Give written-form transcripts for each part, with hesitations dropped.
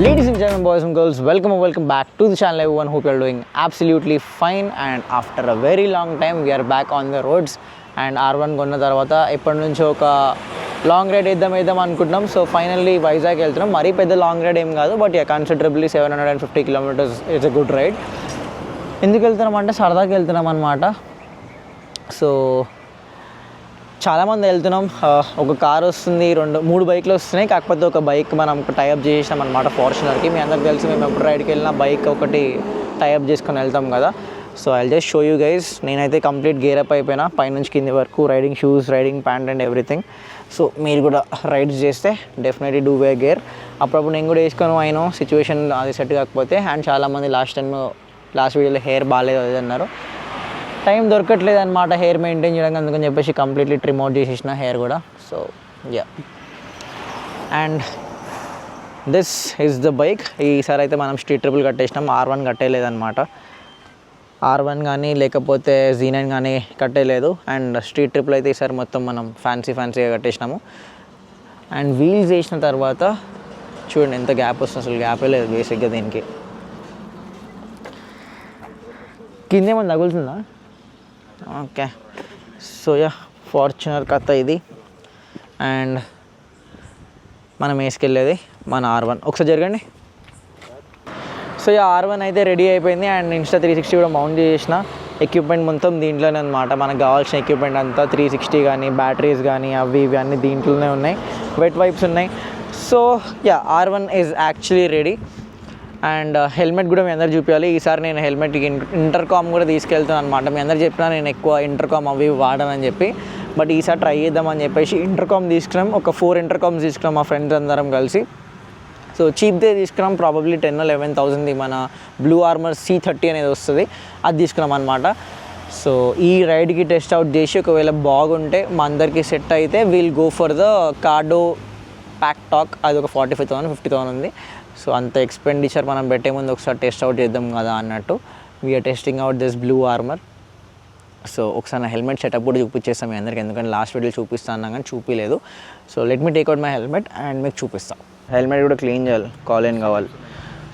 Ladies and gentlemen, boys and girls, welcome back to the channel everyone. Hope you are doing absolutely fine, and after a very long time we are back on the roads. And R1 కొన్న తర్వాత ఎప్పటి నుంచో ఒక long ride వేద్దాం అనుకుంటున్నాం. So finally Vizag వెళ్తున్నాం. మరీ పెద్ద లాంగ్ రైడ్ ఏం కాదు, but considerably 750 kilometers it's a good ride. ఎందుకు వెళ్తున్నాం అంటే సరదాగా వెళ్తున్నాం అనమాట. సో చాలామంది వెళ్తున్నాం. ఒక కార్ వస్తుంది, మూడు బైక్లు వస్తున్నాయి. కాకపోతే ఒక బైక్ మనం టైఅప్ చేసినాం అనమాట ఫార్చునర్కి. మీ అందరికి తెలిసి మేము ఎప్పుడు రైడ్కి వెళ్ళినా బైక్ ఒకటి టైఅప్ చేసుకొని వెళ్తాం కదా. So I just show you guys. నేనైతే కంప్లీట్ గేరప్ అయిపోయినా పైనుంచి కింది వరకు, riding shoes, riding pant and everything. So మీరు కూడా రైడ్స్ చేస్తే డెఫినెట్లీ డూ వే గేర్. అప్పుడప్పుడు నేను కూడా వేసుకొని అయినా సిచ్యువేషన్ అది సెట్ కాకపోతే. అండ్ చాలామంది లాస్ట్ వీడియోలో హెయిర్ బాగాలేదు అది అన్నారు. టైం దొరకట్లేదు అనమాట హెయిర్ మెయింటైన్ చేయడానికి, అందుకని చెప్పేసి కంప్లీట్లీ ట్రిమ్ అవుట్ చేసేసిన హెయిర్ కూడా. So yeah, and this is the bike. ఈసారి అయితే మనం స్ట్రీట్ ట్రిపుల్ కట్టేసినాం, R1 కట్టేయలేదన్నమాట. R1 కానీ లేకపోతే Z9 కానీ కట్టేయలేదు. అండ్ స్ట్రీట్ ట్రిపుల్ అయితే ఈసారి మొత్తం మనం ఫ్యాన్సీగా కట్టేసినాము. అండ్ వీల్స్ వేసిన తర్వాత చూడండి ఎంత గ్యాప్ వస్తుంది, అసలు గ్యాపే లేదు బేసిక్గా దీనికి. కిందేమన్నా తగులుతుందా? ఓకే. సో యా, ఫార్చునర్ కథ ఇది. అండ్ మనం వేసుకెళ్ళేది మన R1. ఒకసారి జరగండి. సో యా, R1 అయితే రెడీ అయిపోయింది. అండ్ Insta 360 కూడా మౌంట్ చేసిన. ఎక్విప్మెంట్ మొత్తం దీంట్లోనే అనమాట. మనకు కావాల్సిన ఎక్విప్మెంట్ అంతా 360 కానీ బ్యాటరీస్ కానీ అవి ఇవి అన్నీ దీంట్లోనే ఉన్నాయి. వెట్ వైప్స్ ఉన్నాయి. So yeah, R1 is actually ready. And helmet కూడా మీ అందరు చూపించాలి. ఈసారి నేను హెల్మెట్కి ఇంటర్కామ్ కూడా తీసుకెళ్తాను అనమాట. మీ అందరు చెప్పినా నేను ఎక్కువ ఇంటర్కామ్ అవి వాడనని చెప్పి, బట్ ఈసారి ట్రై చేద్దామని చెప్పేసి ఇంటర్కామ్ తీసుకున్నాం. ఒక 4 ఇంటర్కామ్స్ తీసుకున్నాం మా ఫ్రెండ్స్ అందరం కలిసి. సో చీప్దే తీసుకున్నాం, ప్రాబబ్లీ 10,000-11,000 మన బ్లూ ఆర్మర్ C30 అనేది వస్తుంది, అది తీసుకున్నాం అనమాట. సో ఈ రైడ్కి టెస్ట్ అవుట్ చేసి ఒకవేళ బాగుంటే మా అందరికీ సెట్ అయితే we'll go for the Cardo Packtalk. అది ఒక 45,000-50,000 ఉంది. సో అంత ఎక్స్పెండిచర్ మనం పెట్టే ముందు ఒకసారి టెస్ట్ అవుట్ చేద్దాం కదా అన్నట్టు we're testing out this blue armour. సో ఒకసారి నా హెల్మెట్ సెటప్ కూడా చూపించేస్తాం మీ అందరికీ, ఎందుకంటే లాస్ట్ వీడియో చూపిస్తాను అన్నా కానీ చూపించలేదు. So let me take out my helmet and మీకు చూపిస్తాను. హెల్మెట్ కూడా క్లీన్ చేయాలి, కాలేన్ కావాలి.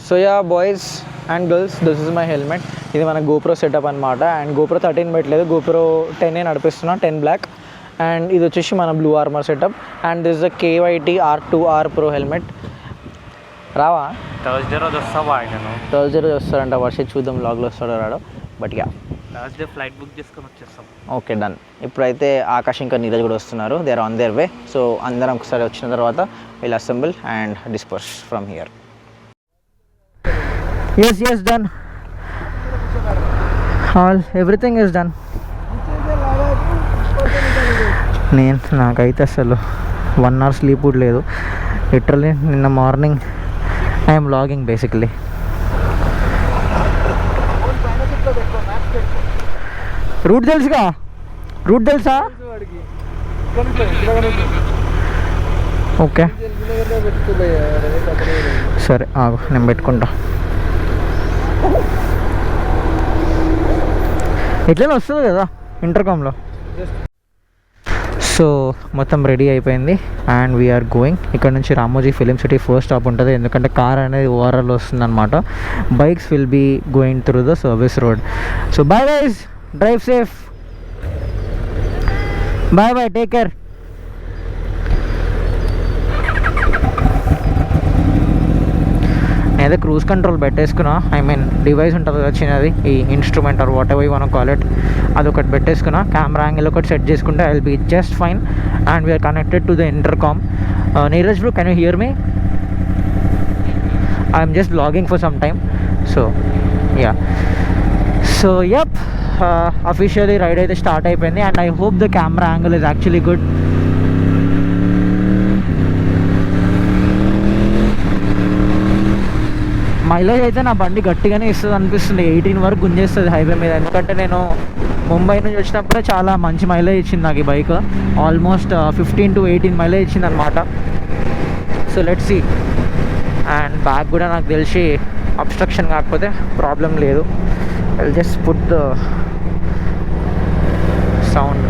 So yeah boys and girls, this is my helmet. ఇది మన GoPro సెటప్ అనమాట. అండ్ GoPro 13 పెట్టలేదు, GoPro 10 నడిపిస్తున్నా, 10 Black. అండ్ ఇది వచ్చేసి మన blue armour setup. And this the KYT R2R Pro helmet. రావా? థర్స్డే రోజు వస్తావా? నేను థర్స్డే రోజు వస్తాడంట వర్ష, చూద్దాం వ్లాగ్లో వస్తాడో రాడో. But yeah, last day flight book చేసుకొని వచ్చేస్తాం. Okay done. ఇప్పుడైతే ఆకాష్ ఇంకా నీరజ్ కూడా వస్తున్నారు, they are on their way. So అందరం ఒకసారి వచ్చిన తర్వాత will assemble and disperse from here. Yes done, all everything is done. నాకైతే అసలు 1 hour స్లీప్ కూడా లేదు. లిటరలీ నిన్న morning I'm logging basically. Route తెలుసుగా? రూట్ తెలుసా? ఓకే సరే ఆగు, నేను పెట్టుకుంటా. ఎట్లనే వస్తుంది కదా ఇంటర్కామ్లో. సో మొత్తం రెడీ అయిపోయింది అండ్ వీఆర్ గోయింగ్. ఇక్కడ నుంచి Ramoji film city first stop ఉంటుంది, ఎందుకంటే కార్ అనేది ఓఆర్ఆర్లో వస్తుంది అనమాట. Bikes will be going through the service road. So bye guys, drive safe, bye, take care. నేనైతే క్రూజ్ కంట్రోల్ పెట్టేసుకున్నా. ఐ మీన్ డివైస్ ఉంటుంది కదా చిన్నది, ఈ instrument or whatever you want call it, అదొకటి పెట్టేసుకున్నా. కెమెరా యాంగిల్ ఒకటి set చేసుకుంటే I will be just fine. And we're connected to the intercom. Neeraj bro, can you hear me? I'm just blogging for some time. So yeah, so yup, officially ride అయితే start అయిపోయింది. And I hope the camera angle is actually good. Mileage అయితే నా బండి గట్టిగానే ఇస్తుంది అనిపిస్తుంది. 18 వరకు గుంజేస్తుంది highway మీద, ఎందుకంటే నేను ముంబై నుంచి వచ్చినప్పుడే చాలా మంచి మైలేజ్ ఇచ్చింది నాకు ఈ బైక్. ఆల్మోస్ట్ 15 to 18 మైలేజ్ ఇచ్చింది అనమాట. So let's see. And back కూడా నాకు తెలిసి అబ్స్ట్రక్షన్ కాకపోతే ప్రాబ్లం లేదు. I just put the sound.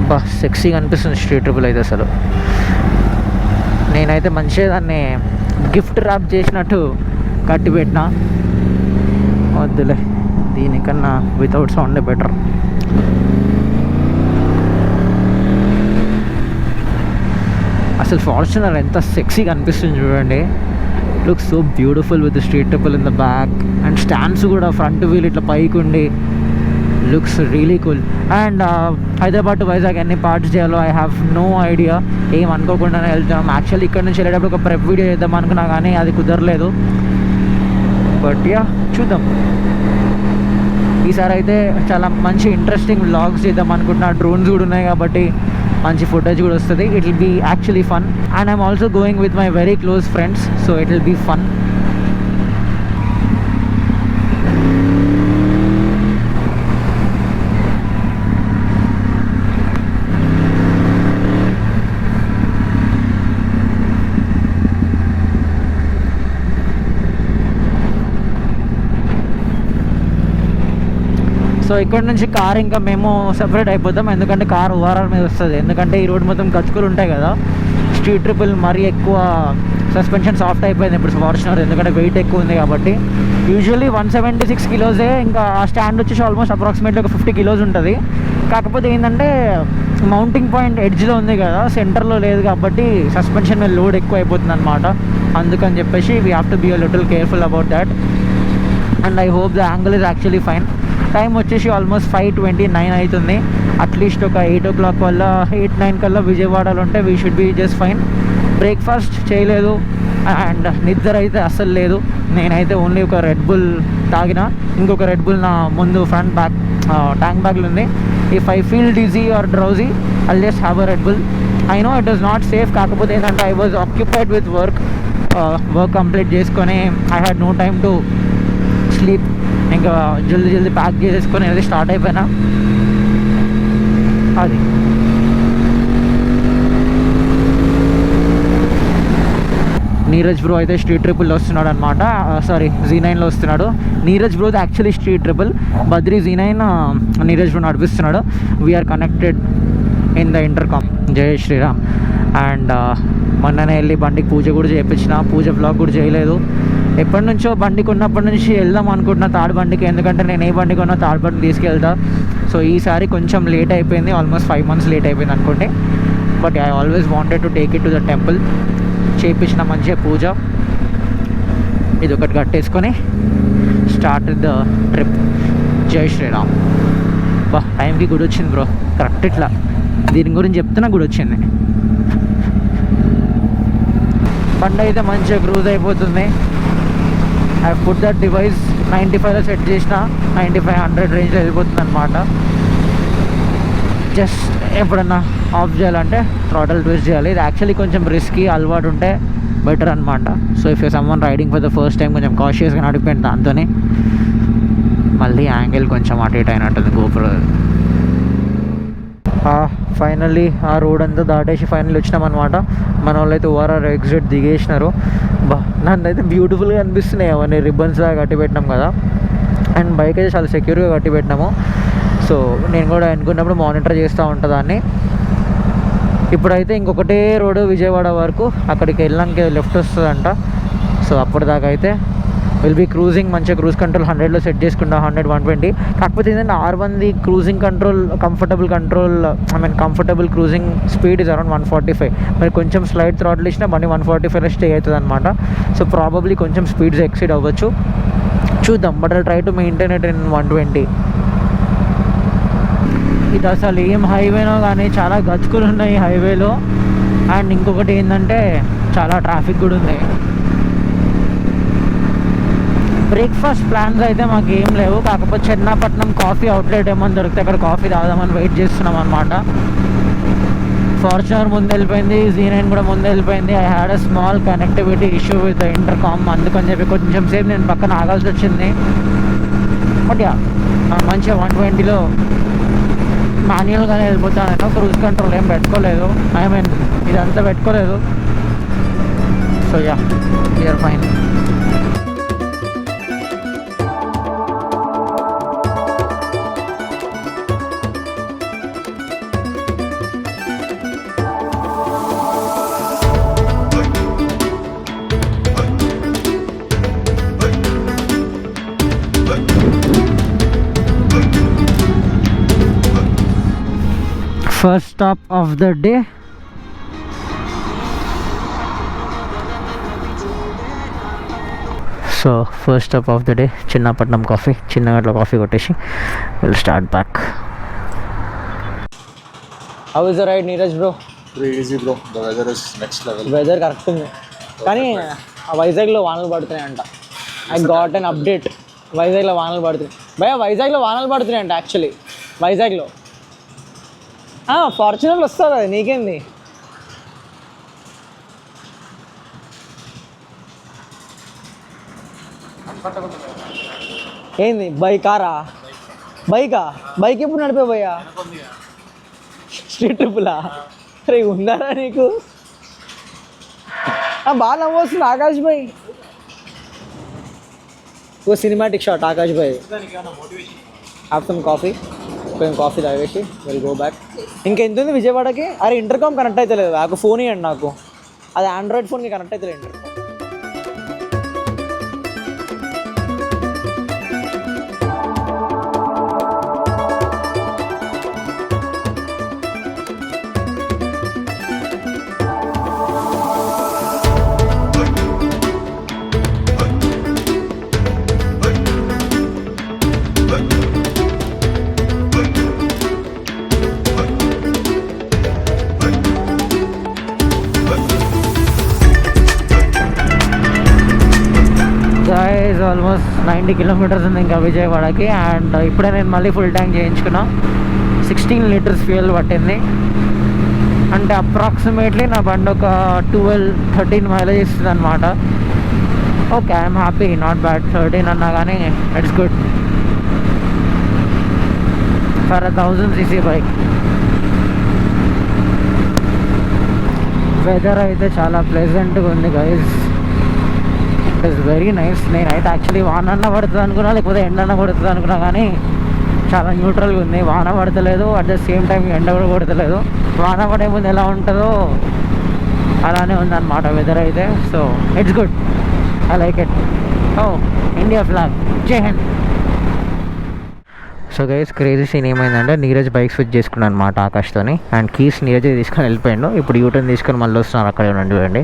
అబ్బా సెక్సీగా అనిపిస్తుంది స్ట్రీట్ ట్రిపుల్ అయితే. అసలు నేనైతే మంచిగా దాన్ని గిఫ్ట్ ర్యాప్ చేసినట్టు కట్టి పెట్టిన. వద్దులే, దీనికన్నా వితౌట్ సౌండే బెటర్. అసలు ఫార్చునర్ ఎంత సెక్సీగా అనిపిస్తుంది చూడండి. Looks so beautiful with street triple in the back and stands కూడా ఫ్రంట్ వీల్ ఇట్లా పైకి ఉండి looks really cool. And Hyderabad to Vizag ఎన్ని పార్ట్స్ చేయాలో ఐ హ్యావ్ నో ఐడియా. ఏం అనుకోకుండానే వెళ్తాం. యాక్చువల్లీ ఇక్కడ నుంచి వెళ్ళేటప్పుడు ఒక ప్రెప్ వీడియో చేద్దాం అనుకున్నా కానీ అది కుదరలేదు. బట్ యా, చూద్దాం. ఈసారి అయితే చాలా మంచి ఇంట్రెస్టింగ్ వ్లాగ్స్ చేద్దాం అనుకుంటున్నా. డ్రోన్స్ కూడా ఉన్నాయి కాబట్టి మంచి ఫుటేజ్ కూడా వస్తుంది. It will be actually fun. And I'm also going with my very close friends, so it will be fun. So ఇక్కడ నుంచి కార్ ఇంకా మేము సెపరేట్ అయిపోతాం, ఎందుకంటే కార్ ఓవరాల్ మీద వస్తుంది. ఎందుకంటే ఈ రోడ్ మొత్తం గచ్చుకులు ఉంటాయి కదా. స్ట్రీట్ ట్రిపుల్ మరీ ఎక్కువ సస్పెన్షన్ సాఫ్ట్ అయిపోయింది ఇప్పుడు ఫార్చునర్, ఎందుకంటే వెయిట్ ఎక్కువ ఉంది కాబట్టి. యూజువల్లీ 176 కిలోసే. ఇంకా ఆ స్టాండ్ వచ్చేసి ఆల్మోస్ట్ అప్రాక్సిమేట్లీ ఒక 50 కిలోస్ ఉంటుంది. కాకపోతే ఏంటంటే మౌంటింగ్ పాయింట్ ఎడ్జ్లో ఉంది కదా, సెంటర్లో లేదు కాబట్టి సస్పెన్షన్ మీద లోడ్ ఎక్కువ అయిపోతుంది అనమాట. అందుకని చెప్పేసి we have to be a little careful about that. And I hope the angle is actually fine. Time వచ్చేసి ఆల్మోస్ట్ 5:29 అవుతుంది. అట్లీస్ట్ ఒక 8 o'clock వల్ల 8-9 కల్లా విజయవాడలో ఉంటే we should be just fine. Breakfast చేయలేదు అండ్ నిద్ర అయితే అస్సలు లేదు. నేనైతే ఓన్లీ ఒక రెడ్ బుల్ తాగిన. ఇంకొక రెడ్ బుల్ నా ముందు ఫ్రంట్ బ్యాక్ ట్యాంక్ బ్యాగ్లో ఉంది. If I feel dizzy or drowsy I'll just have a Red Bull. I know it is not safe, కాకపోతే ఏంటంటే I was occupied with work complete చేసుకొని I had no time to sleep. ఇంకా జల్దీ pack చేసేసుకొని అది start అయిపోయినా. అది Neeraj bro అయితే స్ట్రీట్ ట్రిపుల్లో వస్తున్నాడు అనమాట. సారీ, Z9లో వస్తున్నాడు. నీరజ్ బ్రోది actually street triple, Badri Z9 Neeraj bro నడిపిస్తున్నాడు. We're connected in the intercom. జై శ్రీరామ్. అండ్ మొన్ననే వెళ్ళి బండికి పూజ కూడా చేయించిన. పూజ బ్లాగ్ కూడా చేయలేదు. ఎప్పటి నుంచో బండి కొన్నప్పటి నుంచి వెళ్దాం అనుకుంటున్నా తాడు బండికి, ఎందుకంటే నేను ఏ బండి కొన్నా తాడు బండి తీసుకెళ్తా. సో ఈసారి కొంచెం లేట్ అయిపోయింది, ఆల్మోస్ట్ 5 months లేట్ అయిపోయింది అనుకోండి. But I always wanted to take it to the temple. చేయించిన మంచిగా పూజ ఇది ఒకటి కట్టేసుకొని స్టార్ట్ ద ట్రిప్. జై శ్రీరామ్. బా టైంకి గుడి వచ్చింది బ్రో, కరెక్ట్ ఇట్లా దీని గురించి చెప్తున్నా గుడి వచ్చింది. బండి అయితే మంచిగా క్రూజ్ అయిపోతుంది. ఐ పుట్ దట్ డివైస్ 95లో సెట్ చేసిన, 95-100 రేంజ్లో వెళ్ళిపోతుంది అనమాట. జస్ట్ ఎప్పుడన్నా ఆఫ్ చేయాలంటే థ్రాటల్ ట్విస్ట్ చేయాలి. ఇది యాక్చువల్లీ కొంచెం రిస్కీ, అలవాటు ఉంటే బెటర్ అనమాట. So if you someone riding for the first time కొంచెం కాషియస్గా నడిపోయింది. దాంతోనే మళ్ళీ యాంగిల్ కొంచెం అటు ఇటు అయినట్టుంది గోపురం. ఫైనల్లీ ఆ రోడ్ అంతా దాటేసి ఫైనల్లీ వచ్చినామన్నమాట. మన వాళ్ళు అయితే ఓఆర్ఆర్ ఎగ్జిట్ దిగేసినారు. నన్ను అయితే బ్యూటిఫుల్గా అనిపిస్తున్నాయి అవన్నీ రిబ్బన్స్ లాగా కట్టి పెట్టినాం కదా. అండ్ బైక్ అయితే చాలా సెక్యూర్గా కట్టి పెట్టినాము. సో నేను కూడా అనుకున్నప్పుడు మానిటర్ చేస్తూ ఉంటాను దాన్ని. ఇప్పుడైతే ఇంకొకటే రోడ్డు విజయవాడ వరకు, అక్కడికి వెళ్ళాక లెఫ్ట్ వస్తుందంట. సో అప్పటిదాకా అయితే విల్ బీ క్రూజింగ్. మంచిగా క్రూజ్ కంట్రోల్ 100లో సెట్ చేసుకుంటా, 100, 120. కాకపోతే ఏంటంటే R1ది cruising control comfortable cruising speed is around 145. మరి కొంచెం స్లైడ్ థ్రాటిల్ ఇచ్చినా బండి 145లో స్టే అవుతుంది అనమాట. సో ప్రాబబ్లీ కొంచెం స్పీడ్స్ ఎక్సీడ్ అవ్వచ్చు, చూద్దాం. But I try to maintain it in 120. ఇది అసలు ఏం హైవేనో కానీ చాలా గచ్చుకులు ఉన్నాయి హైవేలో. అండ్ ఇంకొకటి ఏంటంటే చాలా ట్రాఫిక్ కూడా ఉంది. బ్రేక్ఫాస్ట్ ప్లాన్స్ అయితే మాకు ఏం లేవు, కాకపోతే చెన్నాపట్నం కాఫీ అవుట్లెట్ ఏమని దొరికితే అక్కడ కాఫీ తాగుదామని వెయిట్ చేస్తున్నాం అనమాట. ఫార్చునర్ ముందు వెళ్ళిపోయింది, Z9 కూడా ముందు వెళ్ళిపోయింది. I had a small connectivity issue with the intercom, అందుకని చెప్పి కొంచెం సేపు నేను పక్కన ఆగాల్సి వచ్చింది. బట్ యా మంచిగా 120లో మాన్యువల్గానే వెళ్ళిపోతాను. క్రూజ్ కంట్రోల్ ఏం పెట్టుకోలేదు, ఐ మీన్ ఇదంతా పెట్టుకోలేదు. So yeah you're fine. First stop of the day. So first stop of the day Chinnapatnam coffee, చిన్నగట్లో కాఫీ కొట్టేసి will start back. How is the ride Neeraj bro? Pretty easy bro, the weather is next level. Weather correct ఉంది, కానీ ఆ వైజాగ్లో వానలు పడుతున్నాయంట. I got an update, వైజాగ్లో వానలు పడుతున్నాయి. భయ వైజాగ్లో వానలు పడుతున్నాయంట. యాక్చువల్లీ వైజాగ్లో ఫార్చునర్ వస్తుంది, అది నీకేంది? ఏంది బైకారా? బైక్ ఎప్పుడు నడిపే భయ్యా? స్ట్రీట్ ట్రిప్పులా? అరే ఉందారా నీకు? బాగా నవ్వొస్తుంది ఆకాష్ భాయ్. ఓ సినిమాటిక్ షాట్ ఆకాష్ భాయ్. హ్యావ్ సమ్ కాఫీ, కొంచెం కాఫీ తాగేసి విల్ గో బ్యాక్. ఇంకెంత ఉంది విజయవాడకి? అరే ఇంటర్కామ్ కనెక్ట్ అయితే లేదు, నాకు ఫోన్ ఇవ్వండి. నాకు అది ఆండ్రాయిడ్ ఫోన్కి కనెక్ట్ అయితే లేదు ఇంటర్కామ్. గైస్ ఆల్మోస్ట్ 90 కిలోమీటర్స్ ఉంది ఇంకా విజయవాడకి. అండ్ ఇప్పుడే నేను మళ్ళీ ఫుల్ ట్యాంక్ చేయించుకున్నా. 16 లీటర్స్ ఫ్యూయల్ పట్టింది. అంటే అప్రాక్సిమేట్లీ నా బండి ఒక 12-13 మైలేజ్ ఇస్తుంది అనమాట. Okay, I'm happy, not bad. 13 అన్నా కానీ it's good for 1000cc bike. Weather అయితే చాలా ప్లెజెంట్గా ఉంది guys, it is very nice. నేనైతే యాక్చువల్లీ వాన అన్న పడుతుంది అనుకున్నా, లేకపోతే ఎండన్న పడుతుంది అనుకున్నా, కానీ చాలా న్యూట్రల్గా ఉంది. వాన పడతలేదు, అట్ ద సేమ్ టైం ఎండ కూడా కొడతలేదు. వాన పడే ముందు ఎలా ఉంటుందో అలానే ఉందన్నమాట వెదర్ అయితే. So it's good, I like it. Oh India flag, Jai Hind. So guys crazy scene ఏమైందంటే నీరజ్ బైక్ స్విచ్ చేసుకున్నాను అనమాట ఆకాష్తోని. అండ్ కీస్ నీరజ్ తీసుకొని వెళ్ళిపోయాడు. ఇప్పుడు యూటర్న్ తీసుకొని మళ్ళీ వస్తున్నారు, అక్కడే ఉండండి.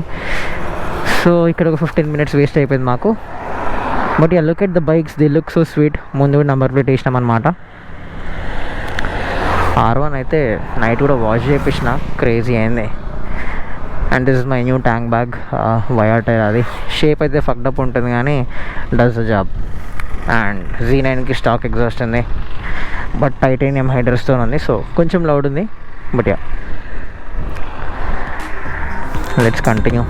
సో ఇక్కడ ఒక 15 minutes వేస్ట్ అయిపోయింది మాకు. But yeah, look at the bikes, the look so sweet. ముందు నెంబర్ ప్లేట్ వేసినాం అనమాట. R1 అయితే నైట్ కూడా వాష్ చేయించిన, క్రేజీ అయింది. And this is my new tank bag, Viaterra. అది షేప్ అయితే ఫక్డ్ అప్ ఉంటుంది కానీ డస్ ద జాబ్. అండ్ Z9కి స్టాక్ ఎగ్జాస్ట్ ఉంది, బట్ టైటానియం హైడ్రస్తో ఉంది. సో కొంచెం లౌడ్ ఉంది, but yeah let's continue.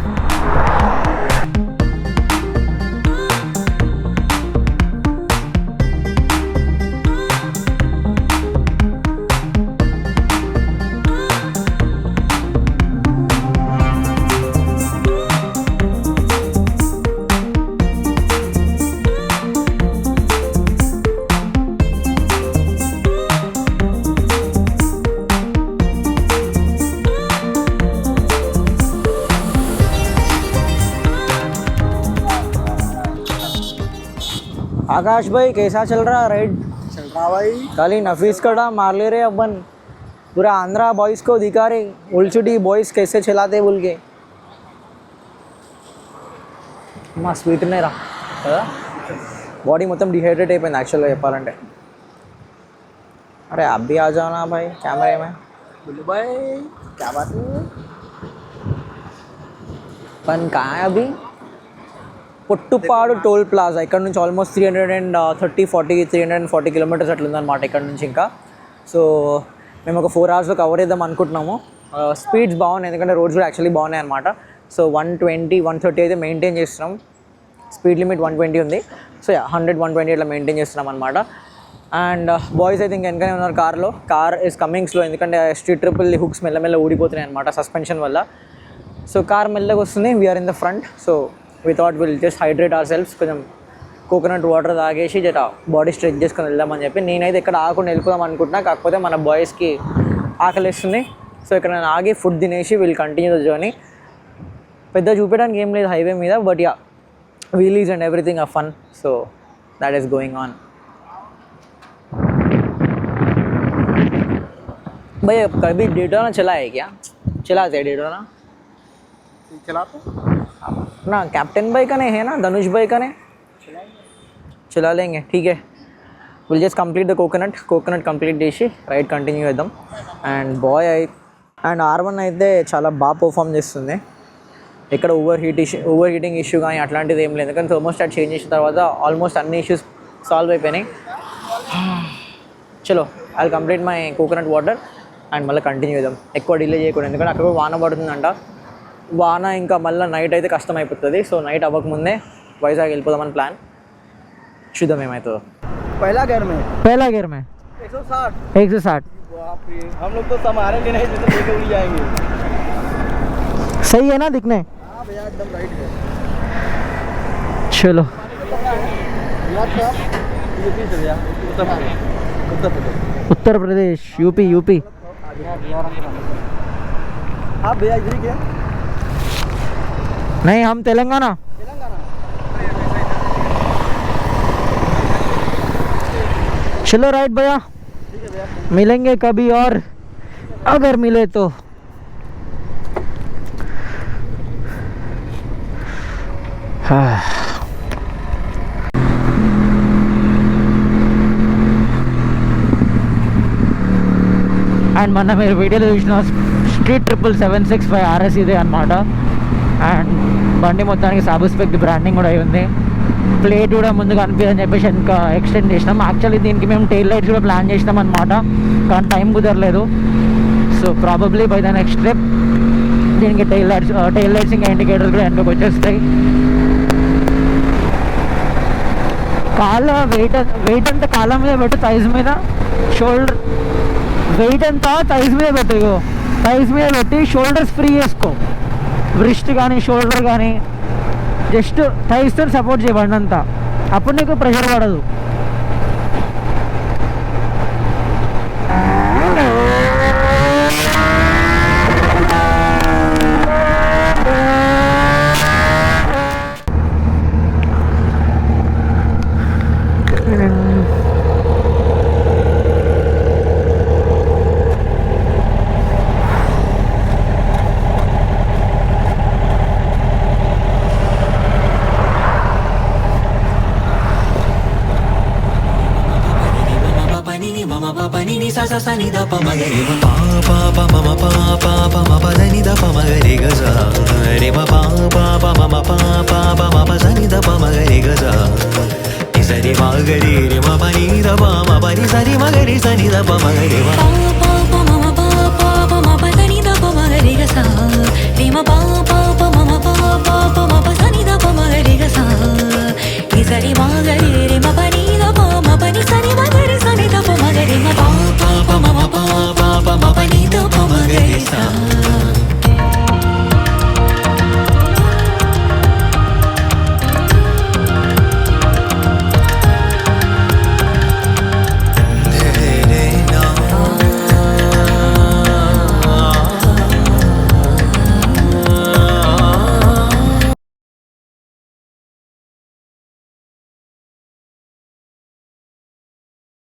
Akash भाई कैसा चल रहा राइड? चल रहा भाई. खाली नफीस कड़ा मार ले रहे अपन, पूरा आंध्रा बॉयज़ को दिखा रहे उल्चुटी बॉयज़ कैसे चलाते बोल के. మా స్వీట్ రా కదా, బాడీ మొత్తం డిహైడ్రేట్ అయిపోయింది యాక్చువల్గా చెప్పాలంటే. అరే అబ్బి ఆ జానా భాయ్ కెమెరా మే बोलो भाई, क्या बात है? పన్ కా అభి పొట్టుపాడు టోల్ ప్లాజా. ఇక్కడ నుంచి ఆల్మోస్ట్ 340 కిలోమీటర్స్ అట్లుందనమాట ఇక్కడ నుంచి ఇంకా. సో మేము ఒక 4 hours కవర్ చేద్దాం అనుకుంటున్నాము. స్పీడ్స్ బాగున్నాయి, ఎందుకంటే రోడ్స్ కూడా యాక్చువల్లీ బాగున్నాయి అనమాట. సో 120-130 అయితే మెయింటైన్ చేస్తున్నాం. స్పీడ్ లిమిట్ 120 ఉంది. సో 100-120 అట్లా మెయింటైన్ చేస్తున్నాం అనమాట. అండ్ బాయ్స్ అయితే ఇంకా వెనకనే ఉన్నారు కార్లో. కార్ ఈజ్ కమింగ్ స్లో, ఎందుకంటే స్ట్రీట్ ట్రిపుల్ హుక్స్ మెల్లమెల్ల ఊడిపోతున్నాయి అనమాట సస్పెన్షన్ వల్ల. సో కార్ మెల్లగా వస్తుంది, we're in the front. So we thought will just hydrate our selfs, కొంచెం కోకోనట్ వాటర్ తాగేసి జర బాడీ స్ట్రెచ్ చేసుకొని వెళ్దామని చెప్పి. నేనైతే ఇక్కడ ఆగకుండా వెళ్ళిపోదాం అనుకుంటున్నా, కాకపోతే మన బాయ్స్కి ఆకలిస్తుంది. సో ఇక్కడ నేను ఆగి ఫుడ్ తినేసి విల్ కంటిన్యూ ద జర్నీ. పెద్ద చూపించడానికి ఏం లేదు హైవే మీద, but yeah wheelies and everything are fun. So that is going on. भैया कभी डेटोना चला है क्या? चलाते हैं डेटोना चलाते ना, कैप्टन भाई का नहीं है ना, धनुष भाई का नहीं, चला लेंगे ठीक है. Will just complete the coconut complete చేసి రైడ్ కంటిన్యూ చేద్దాం. అండ్ బాయ్ అండ్ R1 అయితే చాలా బాగా పర్ఫామ్ చేస్తుంది. ఎక్కడ ఓవర్ హీటింగ్ ఇష్యూ కానీ అట్లాంటిది ఏం లేదు, కానీ థర్మోస్టాట్ చేంజ్ చేసిన తర్వాత ఆల్మోస్ట్ అన్ని ఇష్యూస్ సాల్వ్ అయిపోయినాయి. చలో I complete my coconut water and మళ్ళీ కంటిన్యూ చేద్దాం, ఎక్కువ డిలే చేయకూడదు, ఎందుకంటే అక్కడ వాన పడుతుందంట. వాన ఇంకా మళ్ళీ నైట్ అయితే కష్టం అయిపోతుంది. సో నైట్ అవ్వకముందే వైజాగ్ వెళ్ళిపోదామని ప్లాన్, చూద్దాం ఏమవుతుందో. पहला गियर में 160. बाप रे, हम लोग तो संभालेंगे नहीं, तो लेके उड़ जाएंगे. सही है ना दिखने? हाँ भैया एकदम राइट है. चलो यूपी से भैया, उत्तर प्रदेश यूपी. आप भैया इधर क्या? नहीं हम तेलंगाना. चलो राइट भैया, मिलेंगे कभी और अगर मिले तो. అండ్ మొన్న మీరు వీడియోలో చూసిన స్ట్రీట్ 776 RS ఇదే అనమాట. అండ్ బండి మొత్తానికి సాబుస్పెక్ట్ బ్రాండింగ్ కూడా అయి ఉంది. ప్లేట్ కూడా ముందు కనిపించని చెప్పేసి ఇంకా ఎక్స్టెండ్ చేసినాం. యాక్చువల్లీ దీనికి మేము టైల్ లైట్స్ కూడా ప్లాన్ చేసినాం అనమాట, కానీ టైం కుదరలేదు. So probably by the next trip దీనికి టైల్ లైట్స్ ఇంకా ఇండికేటర్స్ కూడా వెనకకి వచ్చేస్తాయి. కాళ్ళ వెయిట్ అంతా కాళ్ళ మీద పెట్టు, థైస్ మీద, షోల్డర్ వెయిట్ అంతా థైస్ మీద పెట్టు. థైస్ మీద పెట్టి షోల్డర్స్ ఫ్రీ చేసుకో, రిస్ట్ కానీ షోల్డర్ కానీ జస్ట్ థైస్తో సపోర్ట్ చేయబండి అంతా, అప్పుడు నీకు ప్రెషర్ పడదు. sa sa sa ni da pa ma ga re ma pa pa ma ma pa ma pa da ni da pa ma ga re ga za re ma pa ma ma pa ma pa sa ni da pa ma ga re ga za ni sa re ma ga re ma pa ni da pa ni sa re ma ga re sa ni da pa ma ga re ma pa ma pa ma pa ma pa da ni da pa ma ga re ga za